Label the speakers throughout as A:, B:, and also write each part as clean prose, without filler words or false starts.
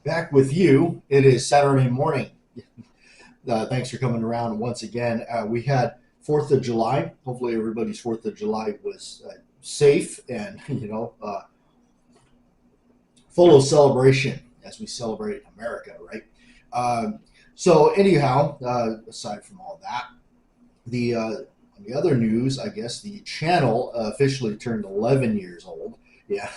A: Back with you. It is Saturday morning. Thanks for coming around once again. We had 4th of July. Hopefully, everybody's 4th of July was safe and full of celebration as we celebrate America, right? So, anyhow, aside from all that, the on the other news, I guess the channel officially turned 11 years old. Yeah.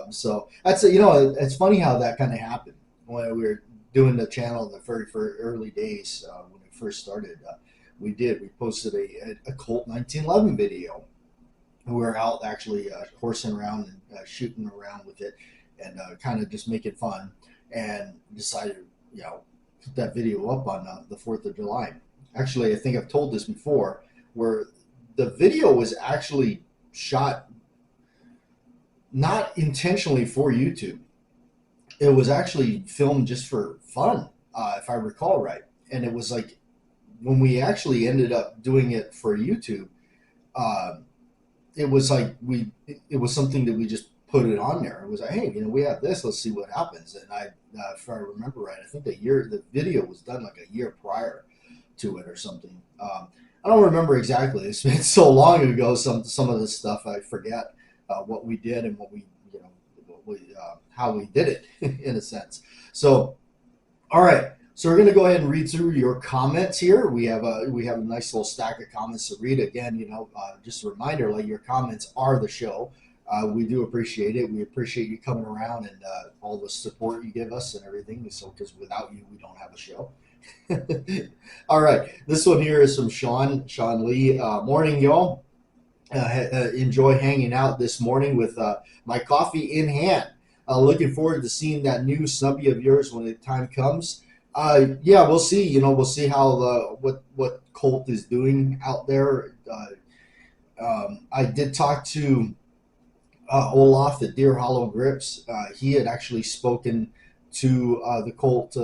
A: So that's it's funny how that kind of happened when we were doing the channel in the very early days when we first started. We posted a Colt 1911 video. We were out actually horsing around and shooting around with it and kind of just making fun, and decided put that video up on the 4th of July. Actually, I think I've told this before, where the video was actually shot not intentionally for YouTube. It was actually filmed just for fun, if I recall right. And it was like when we actually ended up doing it for YouTube, uh, it was like it was something that we just put it on there. It was like, hey, we have this. Let's see what happens. And if I remember right, I think the video was done like a year prior to it or something. I don't remember exactly. It's been so long ago. Some of this stuff I forget what we did and how we did it in a sense. So, all right. So we're going to go ahead and read through your comments here. We have a nice little stack of comments to read. Again, just a reminder, like, your comments are the show. We do appreciate it. We appreciate you coming around and all the support you give us and everything. So, because without you, we don't have a show. All right. This one here is from Sean Lee. Morning, y'all. Enjoy hanging out this morning with my coffee in hand. Looking forward to seeing that new snubby of yours when the time comes. Yeah, we'll see. We'll see how what Colt is doing out there. I did talk to Olaf at Deer Hollow Grips. He had actually spoken to the Colt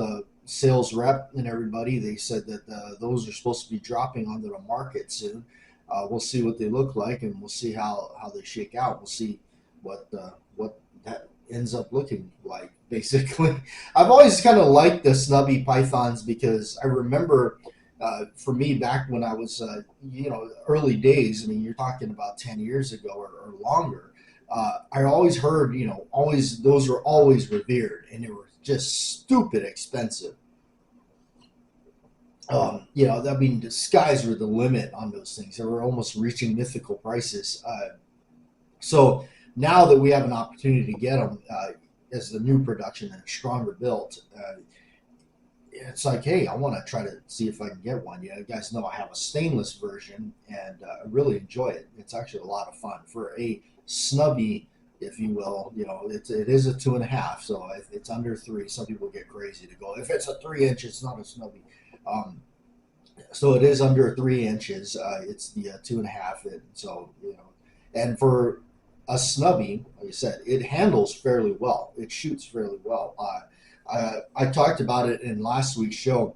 A: sales rep and everybody. They said that those are supposed to be dropping onto the market soon. We'll see what they look like, and we'll see how they shake out. We'll see what that ends up looking like. Basically, I've always kind of liked the snubby pythons because I remember, for me, back when I was early days. I mean, you're talking about 10 years ago or longer. I always heard, always those were always revered, and they were just stupid expensive. I mean, the skies were the limit on those things. They were almost reaching mythical prices. So now that we have an opportunity to get them as the new production and stronger built, it's like, hey, I want to try to see if I can get one. You guys know I have a stainless version, and I really enjoy it. It's actually a lot of fun for a snubby, if you will. It is a 2.5, so if it's under 3, some people get crazy to go, if it's a 3 inch, it's not a snubby. So it is under 3 inches. It's the 2.5. And for a snubby, like I said, it handles fairly well. It shoots fairly well. I talked about it in last week's show.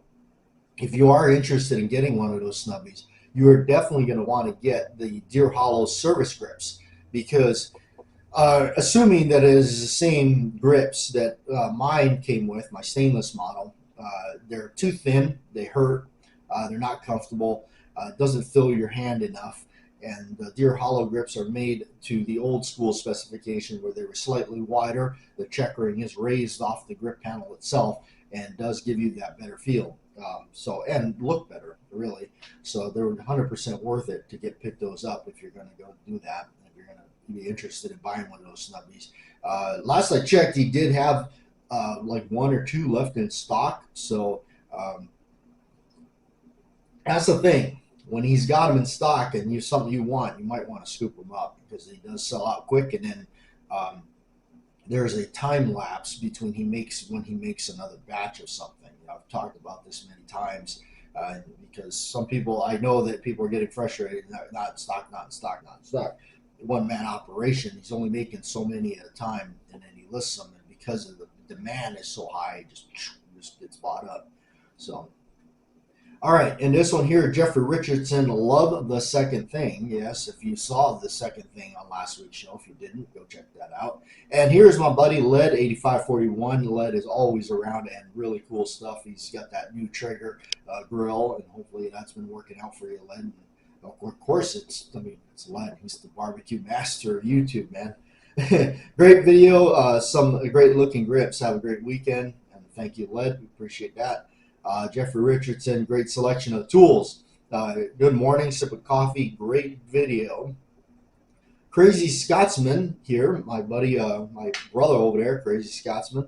A: If you are interested in getting one of those snubbies, you are definitely going to want to get the Deer Hollow service grips, because assuming that it is the same grips that mine came with, my stainless model, they're too thin, they hurt, they're not comfortable, it doesn't fill your hand enough. And the Deer Hollow grips are made to the old school specification, where they were slightly wider. The checkering is raised off the grip panel itself and does give you that better feel. And look better, really. So they're 100% worth it to pick those up if you're going to go do that. If you're going to be interested in buying one of those snubbies. Last I checked, he did have like 1 or 2 left in stock. So that's the thing. When he's got them in stock and something you want, you might want to scoop them up, because he does sell out quick. And then there's a time lapse between when he makes another batch of something. I've talked about this many times, because I know that people are getting frustrated. Not in stock, not in stock, not in stock. One-man operation. He's only making so many at a time, and then he lists them. And because of the demand is so high, it just gets bought up. So. All right, and this one here, Jeffrey Richardson, love the second thing. Yes, if you saw the second thing on last week's show, if you didn't, go check that out. And here's my buddy Led 8541. Led is always around and really cool stuff. He's got that new Traeger grill, and hopefully that's been working out for you, Led. And of course, it's Led. He's the barbecue master of YouTube, man. Great video, some great looking grips. Have a great weekend, and thank you, Led. We appreciate that. Jeffrey Richardson, great selection of tools. Good morning, sip of coffee, great video. Crazy Scotsman here, my buddy, my brother over there, Crazy Scotsman.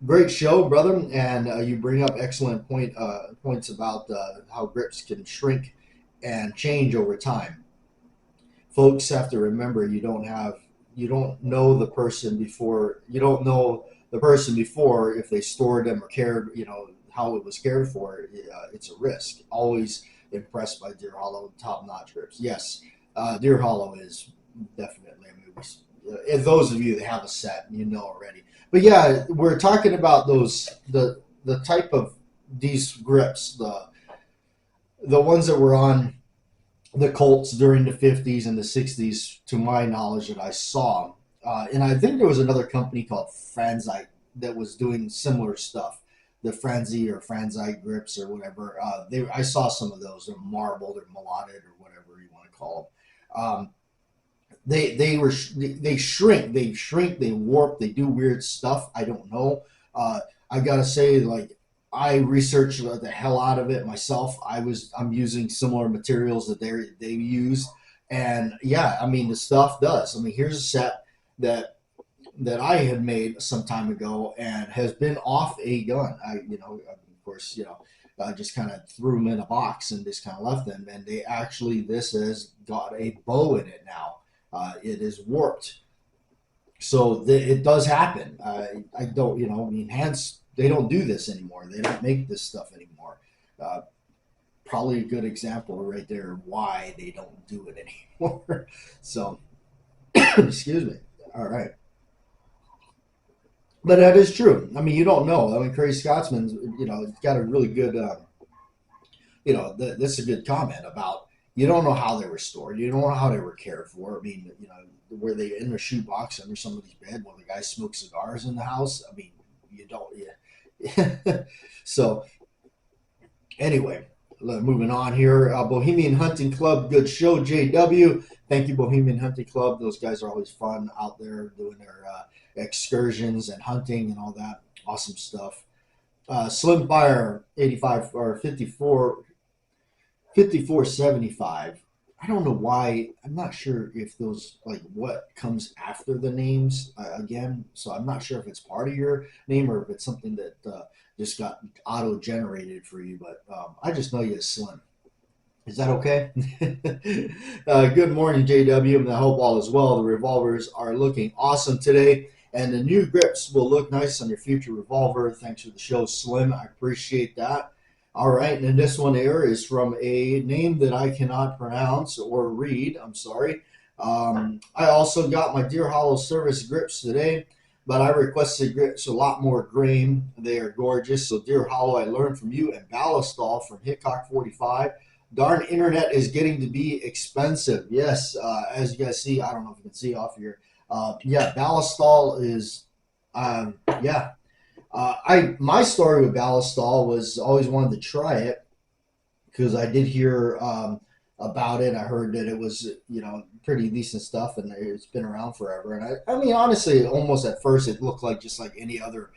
A: Great show, brother, and you bring up excellent points about how grips can shrink and change over time. Folks have to remember you don't know the person before if they stored them or cared, how it was cared for. It's a risk. Always impressed by Deer Hollow top-notch grips. Yes, Deer Hollow is definitely. And those of you that have a set, you know already. But yeah, we're talking about the type of these grips, the ones that were on the Colts during the 50s and the 60s, to my knowledge, that I saw. And I think there was another company called Franzite that was doing similar stuff. The Franzi or Franzite grips or whatever. I saw some of those. They're marbled or melotted or whatever you want to call them. They shrink, they warp, they do weird stuff. I don't know. I gotta say, like, I researched the hell out of it myself. I'm using similar materials that they use, and yeah, I mean the stuff does. I mean, here's a set that I had made some time ago and has been off a gun. Of course, I just kind of threw them in a box and just kind of left them, and this has got a bow in it now. It is warped, so it does happen. I don't, hands. They don't do this anymore. They don't make this stuff anymore. Probably a good example right there why they don't do it anymore. So, excuse me. All right. But that is true. I mean, you don't know. I mean, Crazy Scotsman's, got a really good, this is a good comment about you don't know how they were stored. You don't know how they were cared for. I mean, were they in a shoebox under somebody's bed while the guy smoked cigars in the house? I mean, you don't. Yeah. So anyway, moving on here. Bohemian Hunting Club, good show, JW. Thank you, Bohemian Hunting Club. Those guys are always fun out there doing their excursions and hunting and all that awesome stuff. Slim Fire 85 or 5475. I don't know why. I'm not sure if those, like, what comes after the names again. So I'm not sure if it's part of your name or if it's something that just got auto generated for you. But I just know you as Slim. Is that okay? Good morning, JW, and I hope all is well. The revolvers are looking awesome today, and the new grips will look nice on your future revolver. Thanks for the show, Slim. I appreciate that. All right, and then this one here is from a name that I cannot pronounce or read. I'm sorry. I also got my Deer Hollow service grips today, but I requested grips a lot more grain. They are gorgeous. So Deer Hollow, I learned from you, and Ballastall from Hickok 45. Darn internet is getting to be expensive. Yes, as you guys see, I don't know if you can see off here. Yeah, Ballastall is, yeah. My story with Ballastall was always wanted to try it because I did hear about it. I heard that it was, pretty decent stuff, and it's been around forever. And I mean, honestly, almost at first it looked like just like any other,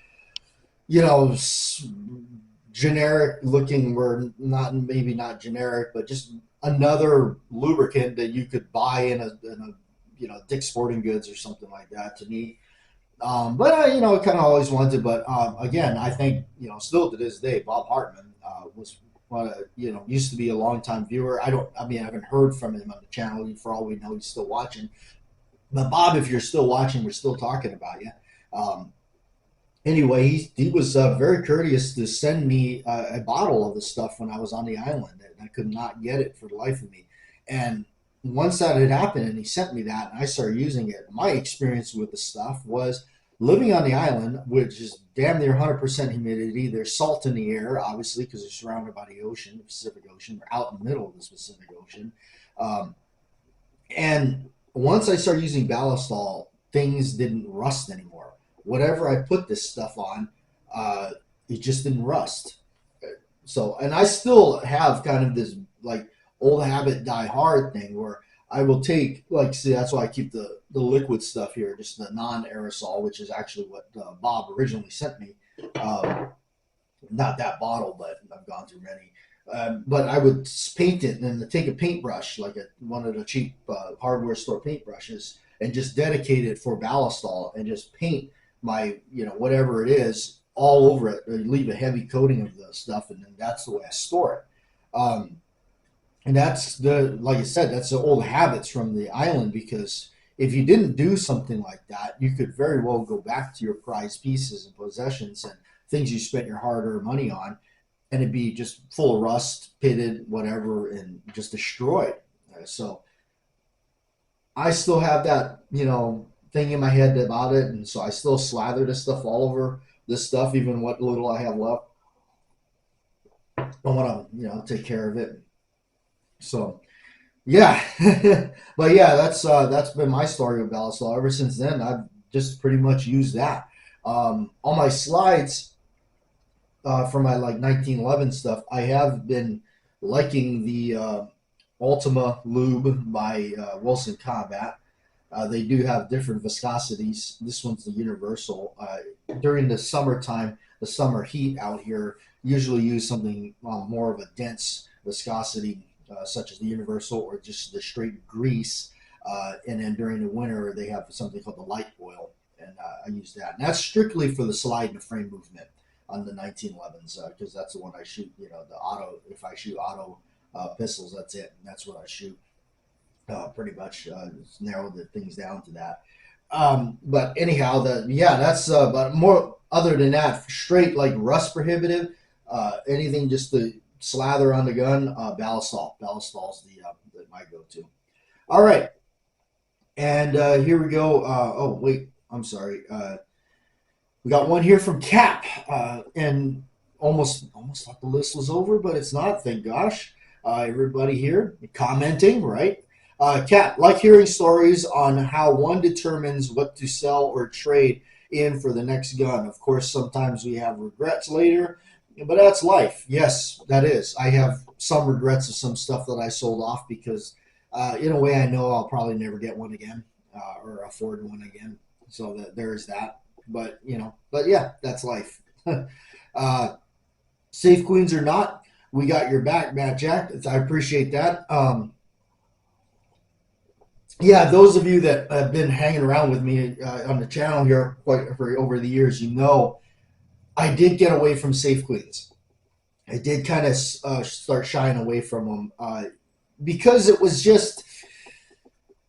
A: generic looking, or maybe not generic, but just another lubricant that you could buy in a Dick's Sporting Goods or something like that. To me. But I, kind of always wanted. But again, I think still to this day, Bob Hartman was used to be a longtime viewer. I haven't heard from him on the channel. For all we know, he's still watching. But Bob, if you're still watching, we're still talking about you. Anyway, he was very courteous to send me a bottle of the stuff when I was on the island, and I could not get it for the life of me. And once that had happened and he sent me that and I started using it, my experience with the stuff was living on the island, which is damn near 100% humidity. There's salt in the air, obviously, because they're surrounded by the ocean, the Pacific Ocean. We're out in the middle of the Pacific Ocean. Um, and once I started using Ballistol, things didn't rust anymore. Whatever I put this stuff on, uh, it just didn't rust. So, and I still have kind of this like old habit die hard thing where I will take like, see, that's why I keep the liquid stuff here, just the non aerosol, which is actually what Bob originally sent me. Um, Not that bottle, but I've gone through many. But I would paint it and then take a paintbrush, like one of the cheap hardware store paintbrushes, and just dedicate it for Ballistol and just paint my, whatever it is all over it. Leave a heavy coating of the stuff, and then that's the way I store it. And that's like I said, that's the old habits from the island because if you didn't do something like that, you could very well go back to your prized pieces and possessions and things you spent your hard-earned money on, and it'd be just full of rust, pitted, whatever, and just destroyed. So I still have that, thing in my head about it, and so I still slather this stuff all over this stuff, even what little I have left. I want to, take care of it. So yeah, but yeah, that's been my story with Ballastol. Ever since then, I've just pretty much used that. On my slides for my like 1911 stuff, I have been liking the Ultima Lube by Wilson Combat. They do have different viscosities. This one's the universal. During the summertime, the summer heat out here, usually use something more of a dense viscosity, such as the universal or just the straight grease. And then during the winter, they have something called the light oil, and I use that. And that's strictly for the slide and the frame movement on the 1911s, because that's the one I shoot. The auto. If I shoot auto pistols, that's it. And that's what I shoot. Pretty much narrow the things down to that. But anyhow, that's but more other than that, straight like rust prohibitive. Anything just to slather on the gun, Ballistol. Ballistol's my go-to. All right, and here we go. Oh wait, I'm sorry. We got one here from Cap, and almost thought the list was over, but it's not. Thank gosh. Everybody here commenting, right? Cap, like hearing stories on how one determines what to sell or trade in for the next gun. Of course, sometimes we have regrets later, but that's life. Yes, that is. I have some regrets of some stuff that I sold off because, in a way, I know I'll probably never get one again or afford one again. So there is that. But but yeah, that's life. Safe queens or not, we got your back, Matt Jack. I appreciate that. Yeah, those of you that have been hanging around with me on the channel here quite for over the years, I did get away from safe queens. I did kind of start shying away from them because it was just.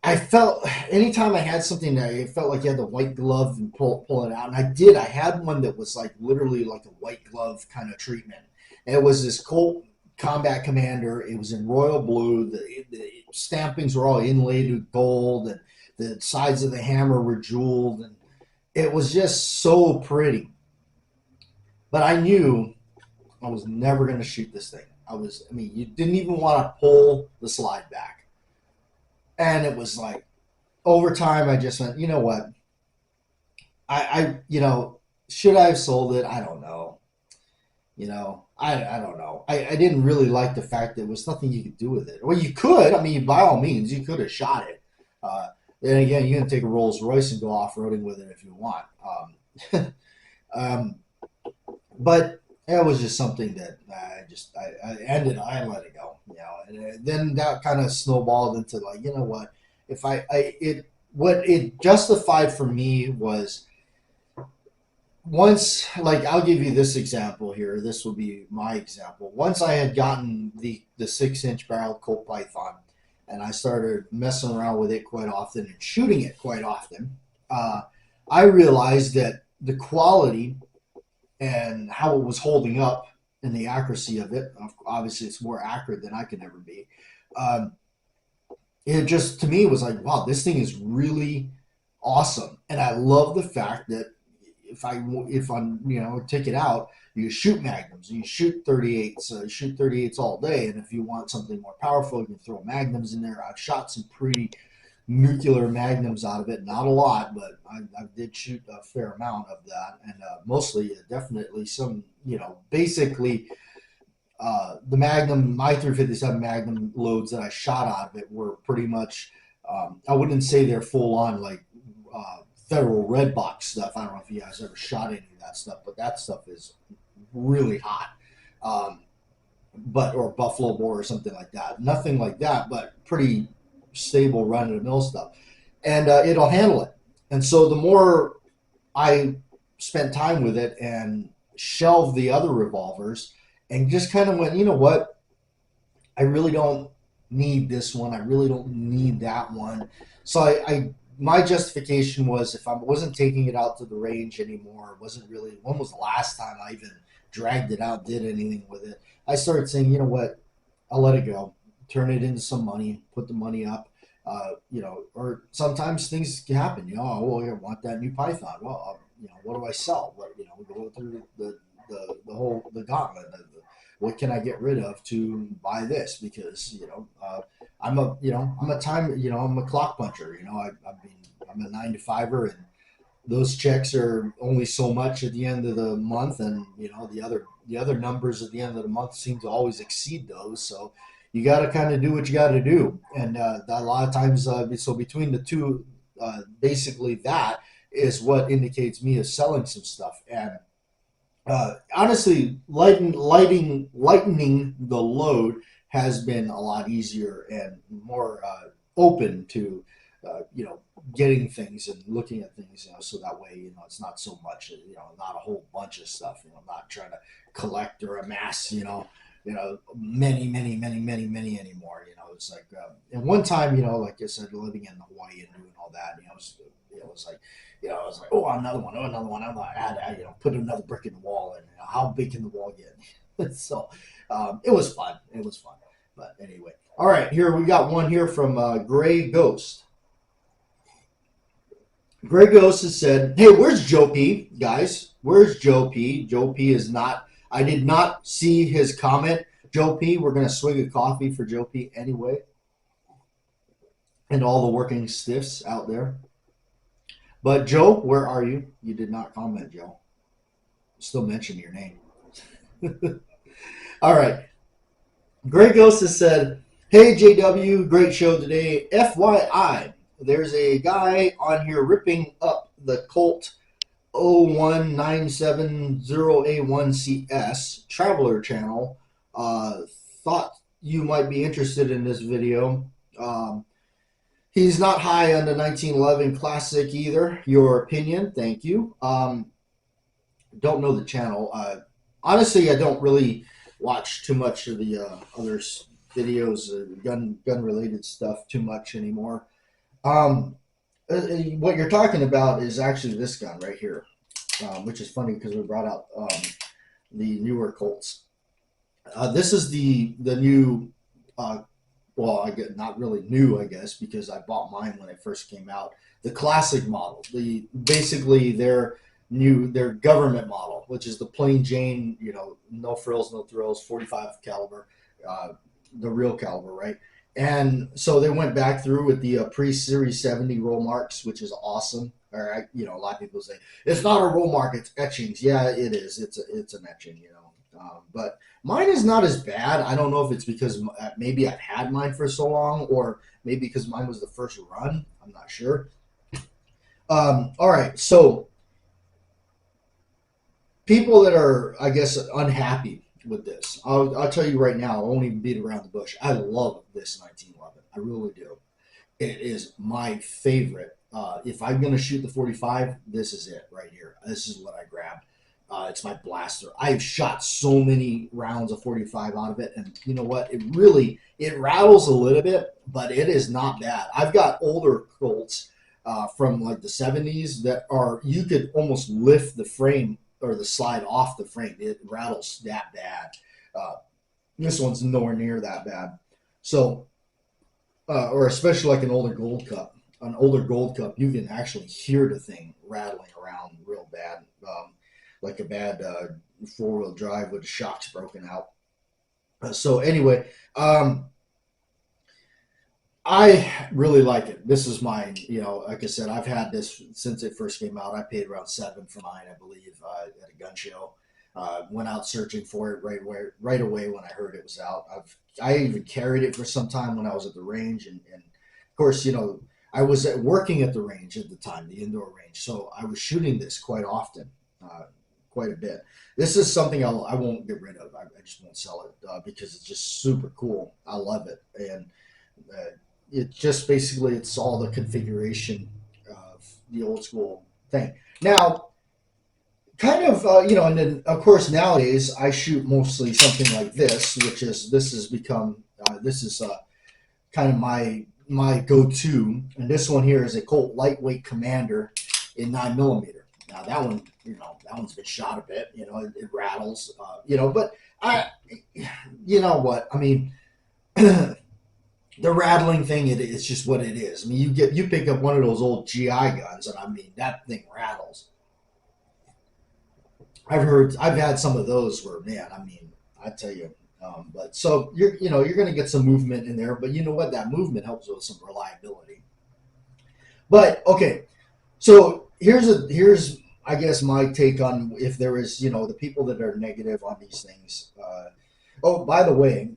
A: I felt anytime I had something that I felt like you had the white glove and pull it out, and I did. I had one that was like literally like a white glove kind of treatment. And it was this Colt Combat Commander. It was in royal blue. The stampings were all inlaid with gold, and the sides of the hammer were jeweled, and it was just so pretty. But I knew I was never going to shoot this thing. I mean, you didn't even want to pull the slide back. And it was like, over time, I just went, you know what? Should I have sold it? I don't know. I don't know. I didn't really like the fact that there was nothing you could do with it. Well, you could. I mean, by all means, you could have shot it. Then again, you can take a Rolls Royce and go off-roading with it if you want. Um, but it was just something that I ended. I let it go, and then that kind of snowballed into like, you know what? If what it justified for me was once, like, I'll give you this example here. This will be my example. Once I had gotten the 6-inch barrel Colt Python, and I started messing around with it quite often and shooting it quite often, I realized that the quality and how it was holding up and the accuracy of it, obviously it's more accurate than I could ever be. It just, to me, was like, wow, this thing is really awesome. And I love the fact that if I'm, take it out, you shoot magnums, you shoot 38s, you shoot 38s all day. And if you want something more powerful, you can throw magnums in there. I've shot some pretty nuclear magnums out of it, not a lot, but I did shoot a fair amount of that. And mostly, definitely some, basically the Magnum, my 357 Magnum loads that I shot out of it were pretty much, I wouldn't say they're full on like federal red box stuff. I don't know if you guys ever shot any of that stuff, but that stuff is really hot. Or Buffalo Bore or something like that. Nothing like that, but pretty stable run of the mill stuff. And it'll handle it. And so the more I spent time with it and shelved the other revolvers and just kind of went, you know what? I really don't need this one. I really don't need that one. So my justification was, if I wasn't taking it out to the range anymore, wasn't really, when was the last time I even dragged it out, did anything with it? I started saying, you know what? I'll let it go. Turn it into some money, put the money up, or sometimes things happen. Oh, well, I want that new Python. Well, what do I sell? We go through the gauntlet. What can I get rid of to buy this? Because I'm a clock puncher. I'm a 9 to 5er, and those checks are only so much at the end of the month, and the other numbers at the end of the month seem to always exceed those. So you got to kind of do what you got to do, and a lot of times, so between the two, basically that is what indicates me as selling some stuff. And honestly, lightening the load has been a lot easier and more open to getting things and looking at things, so that way, it's not so much, not a whole bunch of stuff. I'm not trying to collect or amass, many anymore. It's like, and one time, like I said, living in Hawaii and doing all that, it was like, I was like, oh, another one. I'm like, I had to, put another brick in the wall, and how big can the wall get? So it was fun. But anyway, all right, here we got one here from Gray Ghost. Gray Ghost has said, hey, where's Joe P, guys? Where's Joe P? Joe P is not, I did not see his comment. Joe P, we're going to swig a coffee for Joe P anyway. And all the working stiffs out there. But Joe, where are you? You did not comment, Joe. Still mention your name. All right. Gray Ghost has said, hey, JW, great show today. FYI, there's a guy on here ripping up the Colt 01970A1CS Traveler channel. Thought you might be interested in this video. He's not high on the 1911 Classic either. Your opinion, thank you. Don't know the channel. Honestly, I don't really watch too much of the other videos, gun related stuff too much anymore. What you're talking about is actually this gun right here, which is funny because we brought out the newer Colts. This is the new, well, I get not really new, I guess, because I bought mine when it first came out. The classic model, basically their government model, which is the plain Jane, no frills, no thrills, 45 caliber, the real caliber, right? And so they went back through with the pre-Series 70 roll marks, which is awesome. Or a lot of people say it's not a roll mark; it's etchings. Yeah, it is. It's an etching, but mine is not as bad. I don't know if it's because maybe I've had mine for so long, or maybe because mine was the first run. I'm not sure. All right, so people that are, I guess, unhappy with this, I'll tell you right now, I won't even beat around the bush. I love this 1911. I really do. It is my favorite. If I'm going to shoot the 45, this is it right here. This is what I grab. It's my blaster. I've shot so many rounds of 45 out of it, and you know what? It rattles a little bit, but it is not bad. I've got older Colts from like the 70s that you could almost lift the frame or the slide off the frame. It rattles that bad. This one's nowhere near that bad. So, or especially like an older Gold Cup. an older Gold Cup, you can actually hear the thing rattling around real bad, like a bad four-wheel drive with the shocks broken out. So anyway, I really like it. This is mine. You know, like I said, I've had this since it first came out. I paid around seven for mine, I believe, at a gun show. Went out searching for it right away when I heard it was out. I even carried it for some time when I was at the range, and of course, you know, I was working at the range at the time, the indoor range, so I was shooting this quite often, quite a bit. This is something I won't get rid of. I just won't sell it because it's just super cool. I love it, and uh, it just basically it's all the configuration of the old school thing. Now, kind of you know, and then of course nowadays I shoot mostly something like this, which is this has become this is kind of my go-to, and this one here is a Colt lightweight Commander in 9 millimeter. Now that one, you know, that one's been shot a bit, you know, it rattles, you know, but I, you know what, I mean, the rattling thing, it's just what it is. I mean, you pick up one of those old GI guns, and I mean that thing rattles. I've had some of those where, man, I mean, I tell you, but so you know, you're going to get some movement in there, but you know what? That movement helps with some reliability. But okay, so here's I guess my take on if there is, you know, the people that are negative on these things. Oh, by the way,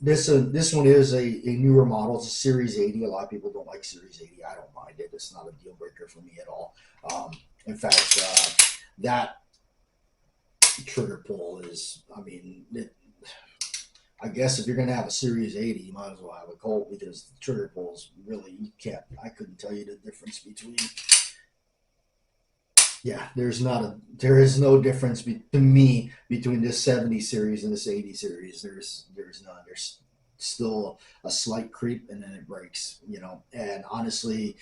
A: this one is a newer model. It's a Series 80. A lot of people don't like Series 80. I don't mind it. It's not a deal breaker for me at all. In fact, that trigger pull is, I mean, I guess if you're going to have a Series 80, you might as well have a Colt because the trigger pulls really, you can't, I couldn't tell you the difference between, yeah, there is no difference to me between this 70 series and this 80 series. There's none. There's still a slight creep and then it breaks, you know, and honestly,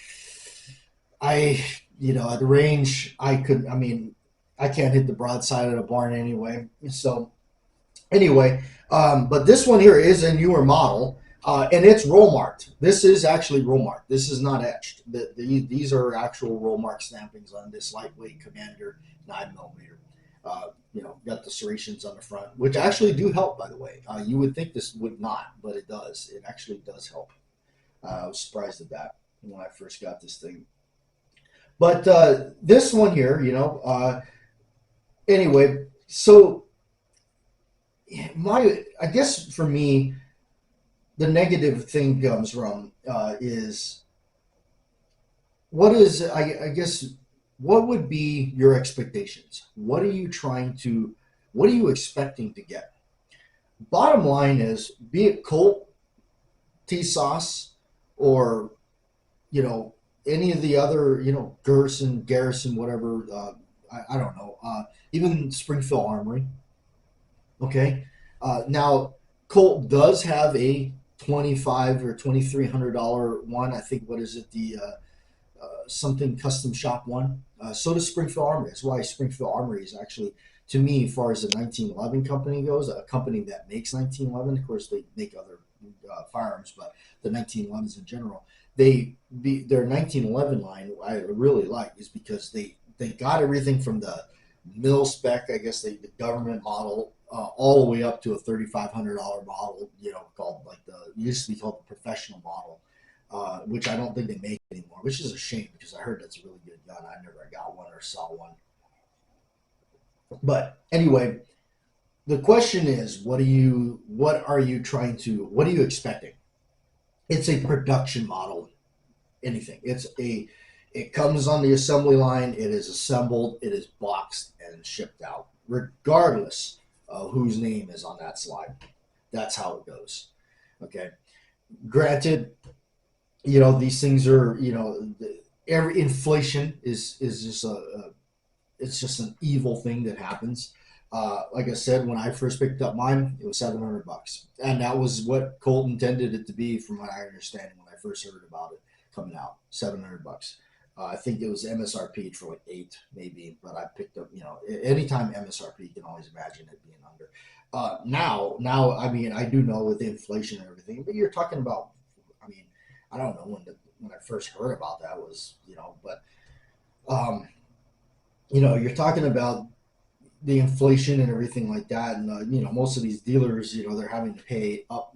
A: you know, at the range, I mean, I can't hit the broadside of the barn anyway. So anyway, but this one here is a newer model, and it's roll marked. This is actually roll marked. This is not etched. These are actual roll mark stampings on this lightweight Commander 9 millimeter. You know, got the serrations on the front, which actually do help, by the way. You would think this would not, but it does. It actually does help. I was surprised at that when I first got this thing. But this one here, you know, anyway, so I guess for me, the negative thing comes from is I guess what would be your expectations? What are you expecting to get? Bottom line is, be it Colt, T-Sauce, or, you know, any of the other, you know, Garrison, whatever, I don't know, even Springfield Armory. Okay. Now, Colt does have a 25 or $2,300 one. I think, what is it, the something custom shop one. So does Springfield Armory. That's why Springfield Armory is actually, to me, as far as the 1911 company goes, a company that makes 1911. Of course, they make other firearms, but the 1911s in general, their 1911 line I really like is because they got everything from the mil spec, I guess the government model, all the way up to a $3,500 model, you know, called like used to be called the professional model, which I don't think they make anymore, which is a shame because I heard that's a really good gun. I never got one or saw one. But anyway, the question is, what are you expecting? It's a production model. Anything. It comes on the assembly line. It is assembled. It is boxed and shipped out, regardless of whose name is on that slide. That's how it goes. Okay. Granted, you know, these things are, you know, every inflation is just it's just an evil thing that happens. Like I said, when I first picked up mine, it was $700, and that was what Colt intended it to be, from what I understand when I first heard about it coming out. $700. I think it was MSRP for like 8, maybe, but I picked up. You know, anytime MSRP, you can always imagine it being under. Now, I mean, I do know with inflation and everything, but you're talking about. I mean, I don't know when when I first heard about that was, but um, you're talking about the inflation and everything like that, and most of these dealers, they're having to pay up,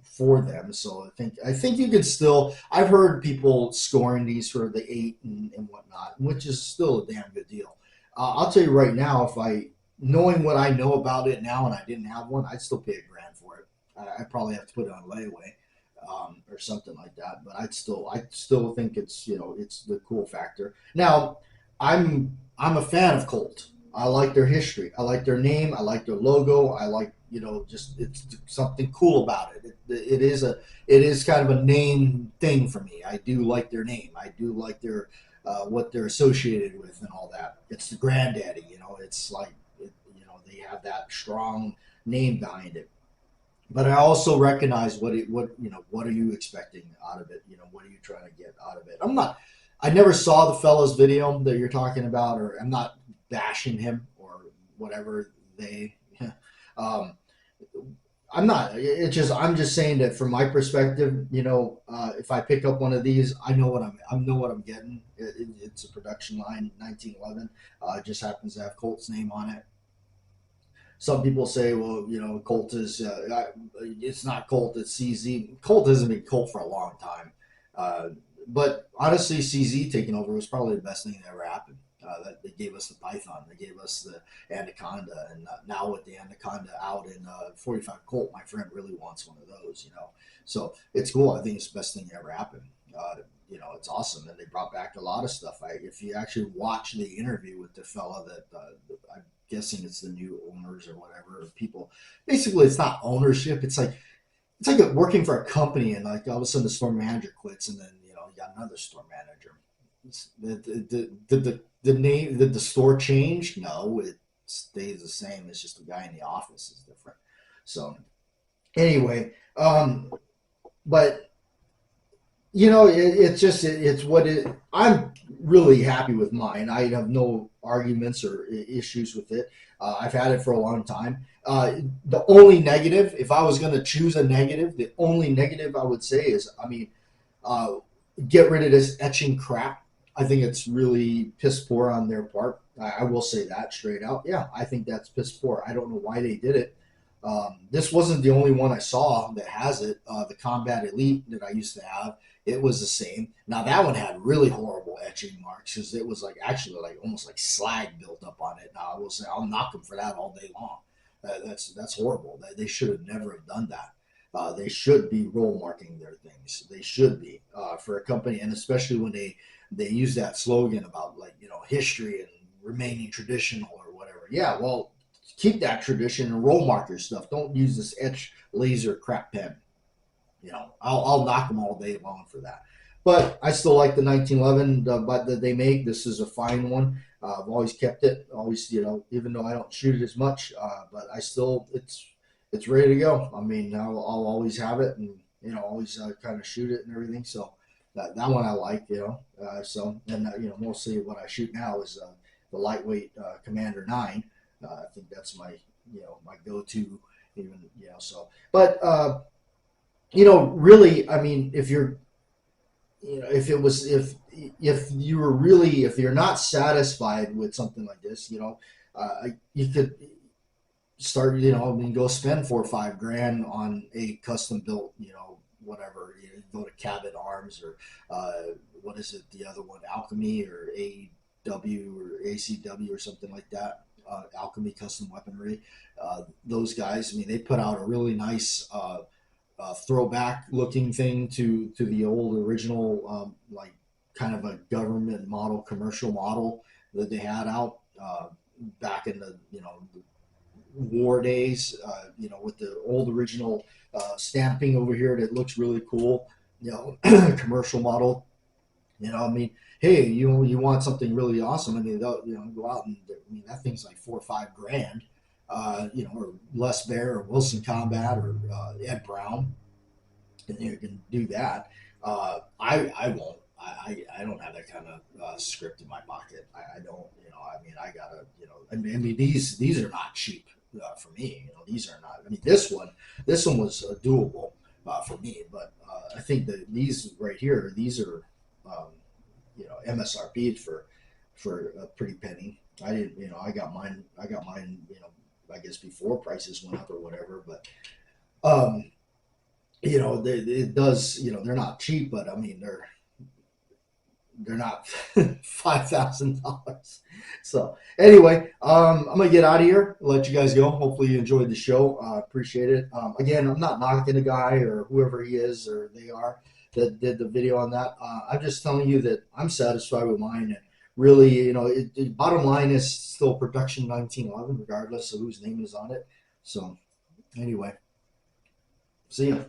A: for them. So I think you could still. I've heard people scoring these for the 8 and whatnot, which is still a damn good deal. I'll tell you right now, if I knowing what I know about it now, and I didn't have one, I'd still pay $1,000 for it. I'd probably have to put it on layaway. Or something like that, but I still think it's the cool factor. Now, I'm a fan of Colt. I like their history. I like their name. I like their logo. I like, just it's something cool about it. It is kind of a name thing for me. I do like their name. I do like their what they're associated with and all that. It's the granddaddy. It's like they have that strong name behind it. But I also recognize what are you expecting out of it? What are you trying to get out of it? I never saw the fella's video that you're talking about, or I'm not bashing him or whatever they. um, I'm not. I'm just saying that from my perspective, if I pick up one of these, I know what I'm getting. It's a production line, 1911. It just happens to have Colt's name on it. Some people say, well, Colt is, it's not Colt, it's CZ. Colt hasn't been Colt for a long time. Uh, but honestly, CZ taking over was probably the best thing that ever happened. That they gave us the Python, they gave us the Anaconda, and now with the Anaconda out in 45 Colt, my friend really wants one of those. So it's cool. I think it's the best thing that ever happened. It's awesome, and they brought back a lot of stuff. If you actually watch the interview with the fella that I'm guessing it's the new owners or whatever, or people. Basically, it's not ownership. It's like working for a company, and like all of a sudden the store manager quits, and then you got another store manager. The name, did the store change? No, it stays the same. It's just the guy in the office is different. So anyway, but it's what it. I'm really happy with mine. I have no arguments or issues with it. I've had it for a long time. The only negative, if I was going to choose a negative, the only negative I would say is, I mean, uh, get rid of this etching crap. I think it's really piss poor on their part. I will say that straight out. Yeah, I think that's piss poor. I don't know why they did it. This wasn't the only one I saw that has it. The Combat Elite that I used to have, it was the same. Now that one had really horrible etching marks because it was like actually like almost like slag built up on it. Now I will say I'll knock them for that all day long. That's horrible. They should have never have done that. They should be role marking their things. They should be for a company, and especially when they use that slogan about like history and remaining traditional or whatever. Yeah, well, keep that tradition and role mark your stuff. Don't use this etch laser crap pen. I'll knock them all day long for that. But I still like the 1911 but that they make. This is a fine one. I've always kept it. Always, even though I don't shoot it as much, but I still it's ready to go. I mean, I'll always have it and always kind of shoot it and everything. So that one I like. So and mostly what I shoot now is the lightweight Commander 9. I think that's my go-to. Even so, but really, I mean, if you're, if it was, if you were really, if you're not satisfied with something like this, you could start, I mean, go spend 4 or 5 grand on a custom built, whatever. Go to Cabot Arms or what is it, the other one, Alchemy or AW or ACW or something like that. Alchemy Custom Weaponry. Those guys, I mean, they put out a really nice throwback looking thing to the old original, like kind of a government model, commercial model that they had out back in the the war days. With the old original stamping over here that looks really cool. Commercial model. I mean, hey, you want something really awesome? I mean, they'll go out and I mean that thing's like 4 or 5 grand. Or Les Bear or Wilson Combat or Ed Brown, and you can do that. I won't. I don't have that kind of script in my pocket. I don't. I mean, I gotta. I mean these are not cheap for me. These are not. I mean, this one was doable for me, but I think that these right here, these are, um, MSRP for a pretty penny. I didn't, I got mine, I guess before prices went up or whatever. But um, it does, they're not cheap, but I mean they're not $5,000. So anyway, I'm gonna get out of here. Let you guys go. Hopefully you enjoyed the show. Appreciate it. Again, I'm not knocking the guy or whoever he is or they are that did the video on that. I'm just telling you that I'm satisfied with mine. And really, bottom line is still production 1911, regardless of whose name is on it. So anyway, see ya.